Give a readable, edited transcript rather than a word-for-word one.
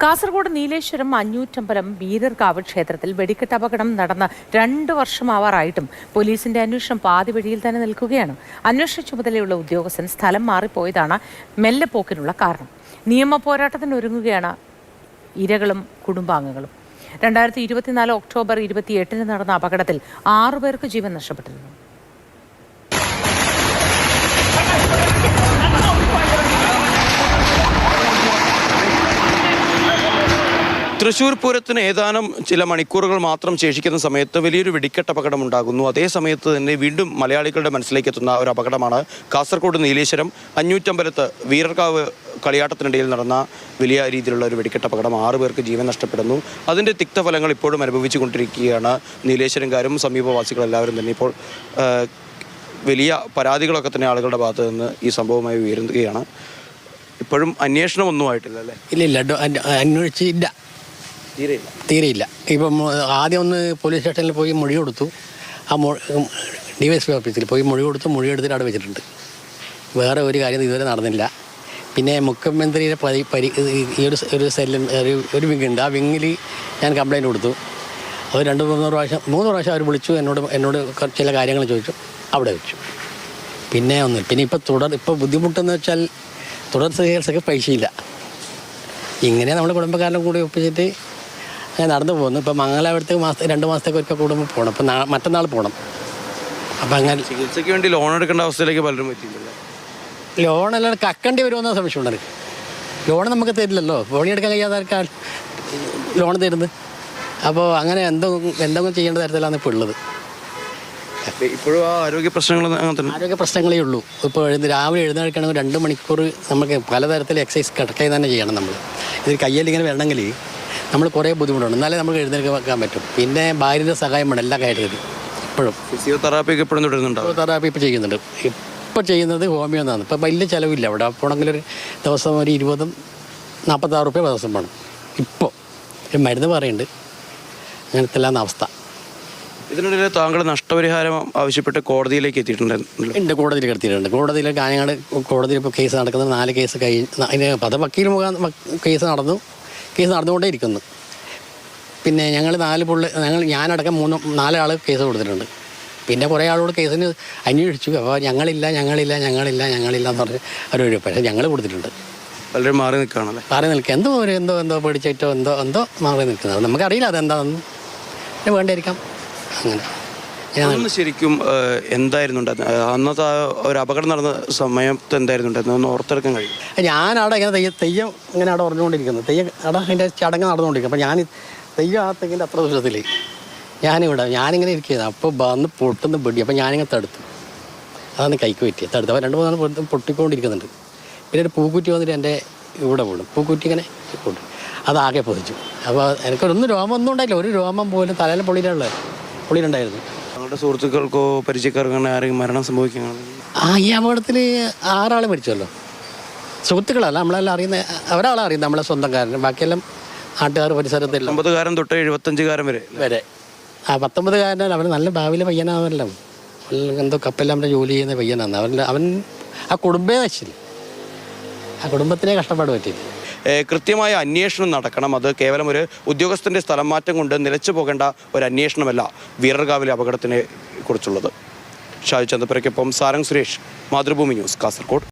കാസർഗോഡ് നീലേശ്വരം അഞ്ഞൂറ്റമ്പലം വീരർകാവ് ക്ഷേത്രത്തിൽ വെടിക്കെട്ട് അപകടം നടന്ന 2 വർഷമാവാറായിട്ടും പോലീസിന്റെ അന്വേഷണം പാതി വഴിയിൽ തന്നെ നിൽക്കുകയാണ്. അന്വേഷണ ചുമതലയുള്ള ഉദ്യോഗസ്ഥൻ സ്ഥലം മാറിപ്പോയതാണ് മെല്ലെപ്പോക്കിനുള്ള കാരണം. നിയമ പോരാട്ടത്തിന് ഒരുങ്ങുകയാണ് ഇരകളും കുടുംബാംഗങ്ങളും. 2024 ഒക്ടോബർ 28 നടന്ന അപകടത്തിൽ 6 പേർക്ക് ജീവൻ നഷ്ടപ്പെട്ടിരുന്നു. തൃശ്ശൂർ പൂരത്തിന് ഏതാനും ചില മണിക്കൂറുകൾ മാത്രം ശേഷിക്കുന്ന സമയത്ത് വലിയൊരു വെടിക്കെട്ട് അപകടം ഉണ്ടാകുന്നു. അതേ സമയത്ത് തന്നെ വീണ്ടും മലയാളികളുടെ മനസ്സിലേക്ക് എത്തുന്ന ഒരു അപകടമാണ് കാസർഗോഡ് നീലേശ്വരം അഞ്ഞൂറ്റമ്പലത്ത് വീരർകാവ് കളിയാട്ടത്തിനിടയിൽ നടന്ന വലിയ രീതിയിലുള്ള ഒരു വെടിക്കെട്ട് അപകടം. 6 പേർക്ക് ജീവൻ നഷ്ടപ്പെടുന്നു. അതിൻ്റെ തിക്തഫലങ്ങൾ ഇപ്പോഴും അനുഭവിച്ചു കൊണ്ടിരിക്കുകയാണ് നീലേശ്വരംകാരും സമീപവാസികളെല്ലാവരും തന്നെ. ഇപ്പോൾ വലിയ പരാതികളൊക്കെ തന്നെ ആളുകളുടെ ഭാഗത്ത് നിന്ന് ഈ സംഭവമായി ഉയരുകയാണ്. ഇപ്പോഴും അന്വേഷണമൊന്നും ആയിട്ടില്ല അല്ലേ? ഇല്ല, അന്വേഷിച്ചില്ല, തീരെയില്ല. ഇപ്പം ആദ്യം ഒന്ന് പോലീസ് സ്റ്റേഷനിൽ പോയി മൊഴി കൊടുത്തു. ആ DYSP ഓഫീസിൽ പോയി മൊഴി കൊടുത്തു. മൊഴി എടുത്തിട്ട് അവിടെ വെച്ചിട്ടുണ്ട്. വേറെ ഒരു കാര്യം ഇതുവരെ നടന്നില്ല. പിന്നെ മുഖ്യമന്ത്രിയുടെ ഈ ഒരു സെല്ലിൽ ഒരു വിങ്ങുണ്ട്. ആ വിങ്ങിൽ ഞാൻ കംപ്ലയിൻറ്റ് കൊടുത്തു. അത് 3 പ്രാവശ്യം അവർ വിളിച്ചു. എന്നോട് ചില കാര്യങ്ങൾ ചോദിച്ചു. അവിടെ വെച്ചു. പിന്നെ ഒന്നുമില്ല. പിന്നെ ഇപ്പോൾ ബുദ്ധിമുട്ടെന്ന് വെച്ചാൽ തുടർ ചികിത്സയ്ക്ക് പൈസയില്ല. ഇങ്ങനെ നമ്മൾ കുടുംബക്കാരനെ കൂടി ഒപ്പിച്ചിട്ട് നടന്നു പോകുന്നു. ഇപ്പം മംഗലാപുരത്തേക്ക് 2 മാസത്തേക്ക് ഒരിക്കൽ കൂടുമ്പോൾ പോകണം. അപ്പം മറ്റന്നാൾ പോകണം. അപ്പം അങ്ങനെ ചികിത്സയ്ക്ക് വേണ്ടി ലോൺ എടുക്കേണ്ട അവസ്ഥയിലേക്ക് പലരും പറ്റിയില്ല. ലോണെല്ലാം കക്കേണ്ടി വരുമെന്ന സംശയമുണ്ട് എനിക്ക്. ലോൺ നമുക്ക് തരില്ലല്ലോ. പണിയെടുക്കാൻ കഴിയാതെ ലോൺ തരുന്നത്. അപ്പോൾ അങ്ങനെ എന്തെങ്കിലും ചെയ്യേണ്ട തരത്തിലാണ് ഇപ്പോൾ ഉള്ളത്. ഇപ്പോഴും ആരോഗ്യ പ്രശ്നങ്ങളേ ഉള്ളൂ. ഇപ്പോൾ രാവിലെ എഴുന്നേൽക്കണമെങ്കിൽ 2 മണിക്കൂർ നമുക്ക് പലതരത്തിൽ എക്സസൈസ് കിടക്കയിൽ തന്നെ ചെയ്യണം. നമ്മൾ ഇത് കയ്യിൽ ഇങ്ങനെ വേണമെങ്കിൽ നമ്മൾ കുറേ ബുദ്ധിമുട്ടുണ്ട്. എന്നാലേ നമുക്ക് എഴുന്നേൽക്കാൻ പറ്റും. പിന്നെ ഭാര്യയുടെ സഹായം വേണം എല്ലാ കാര്യത്തിലും. ഇപ്പോഴും ഫിസിയോതെറാപ്പി എപ്പോഴും തുടരുന്നുണ്ട്. ഫിസിയോതെറാപ്പി ഇപ്പോൾ ചെയ്യുന്നുണ്ട്. ഇപ്പോൾ ചെയ്യുന്നത് ഹോമിയോ എന്നാണ്. ഇപ്പോൾ വലിയ ചിലവില്ല. അവിടെ പോകണമെങ്കിൽ ഒരു ദിവസം ഒരു 20-46 രൂപ ദിവസം വേണം. ഇപ്പോൾ മരുന്ന് പറയുന്നുണ്ട്. അങ്ങനത്തെ എല്ലാം അവസ്ഥ. ഇതിനിടയിൽ താങ്കൾ നഷ്ടപരിഹാരം ആവശ്യപ്പെട്ട് കോടതിയിലേക്ക് എത്തിയിട്ടുണ്ട്? കോടതിയിൽ എത്തിയിട്ടുണ്ട്. കോടതിയിൽ കാഞ്ഞങ്ങാട് കോടതിയിൽ ഇപ്പോൾ കേസ് നടക്കുന്നത് 4 കേസ് കഴിഞ്ഞ് അതിന് വക്കീൽ കേസ് നടന്നുകൊണ്ടേ ഇരിക്കുന്നു. പിന്നെ ഞങ്ങൾ ഞാനടക്കം 4 ആൾ കേസ് കൊടുത്തിട്ടുണ്ട്. പിന്നെ കുറേ ആളോട് കേസിന് അന്വേഷിച്ചു. അപ്പോൾ ഞങ്ങളില്ല എന്ന് പറഞ്ഞ് അവർ പക്ഷേ ഞങ്ങൾ കൊടുത്തിട്ടുണ്ട്. വളരെ മാറി നിൽക്കുകയാണല്ലേ? മാറി നിൽക്കുക. എന്തോ പേടിച്ചിട്ടോ എന്തോ മാറി നിൽക്കുന്നത്. നമുക്കറിയില്ല അതെന്താണെന്ന്. വേണ്ടിയിരിക്കാം. അങ്ങനെ ശരിക്കും എന്തായിരുന്നു അന്നത്തെ ഒരു അപകടം നടന്ന സമയത്ത് എന്തായിരുന്നു ഒന്ന് ഓർത്തെടുക്കാൻ കഴിയും? ഞാനവിടെ ഇങ്ങനെ തെയ്യം ഇങ്ങനെ അവിടെ പറഞ്ഞുകൊണ്ടിരിക്കുന്നത്. അതിൻ്റെ ചടങ്ങ് നടന്നുകൊണ്ടിരിക്കും. അപ്പോൾ ഞാൻ തെയ്യം ആ തെങ്ങിൻ്റെ അത്ര ദൂരത്തിൽ ഞാനിങ്ങനെ ഇരിക്കുന്നത്. അപ്പോൾ വന്ന് പൊട്ടുന്ന പൊടി. അപ്പോൾ ഞാനിങ്ങനെ തടുത്തു. അതാണ് കൈക്ക് പറ്റിയത്. തടുത്ത് അപ്പോൾ 2-3 പൊട്ടിക്കൊണ്ടിരിക്കുന്നുണ്ട്. പിന്നെ ഒരു പൂക്കുറ്റി വന്നിട്ട് എൻ്റെ ഇവിടെ വീണു. പൂക്കുറ്റി ഇങ്ങനെ പൊട്ടി. അതാകെ പൊതിച്ചു. അപ്പോൾ എനിക്കൊന്നും രോമമൊന്നും ഉണ്ടായില്ല. ഒരു രോമം പോലും തലയിൽ പൊളിയിലുണ്ടായിരുന്നു. ഞങ്ങളുടെ സുഹൃത്തുക്കൾക്കോ പരിചയക്കാർക്കോ ആരെങ്കിലും മരണം സംഭവിക്കുകയാണ്? ഈ അപകടത്തിൽ 6 ആൾ മരിച്ചല്ലോ. സുഹൃത്തുക്കളല്ല, നമ്മളെല്ലാം അറിയുന്ന ഒരാളെ അറിയുന്നത് നമ്മളെ സ്വന്തക്കാരൻ. ബാക്കിയെല്ലാം നാട്ടുകാർ പരിസരത്തില്ല. 50-കാരൻ തൊട്ട് 75-കാരൻ വരെ. ആ 19-കാരനാൽ അവൻ നല്ല ഭാവിയിലെ പയ്യനാണല്ലോ. എന്തോ കപ്പെല്ലാം ജോലി ചെയ്യുന്ന പയ്യനാണ് അവൻ. ആ കുടുംബേ നശിച്ചില്ല. ആ കുടുംബത്തിനെ കഷ്ടപ്പാട് പറ്റിയില്ല. കൃത്യമായ അന്വേഷണം നടക്കണം. അത് കേവലം ഒരു ഉദ്യോഗസ്ഥൻ്റെ സ്ഥലം മാറ്റം കൊണ്ട് നിലച്ചു പോകേണ്ട ഒരു അന്വേഷണമല്ല വീരർകാവിലെ അപകടത്തിനെ കുറിച്ചുള്ളത്. ഷാജു ചന്ദ്രപ്പുരയ്ക്കൊപ്പം സാരംഗ് സുരേഷ്, മാതൃഭൂമി ന്യൂസ്, കാസർഗോഡ്.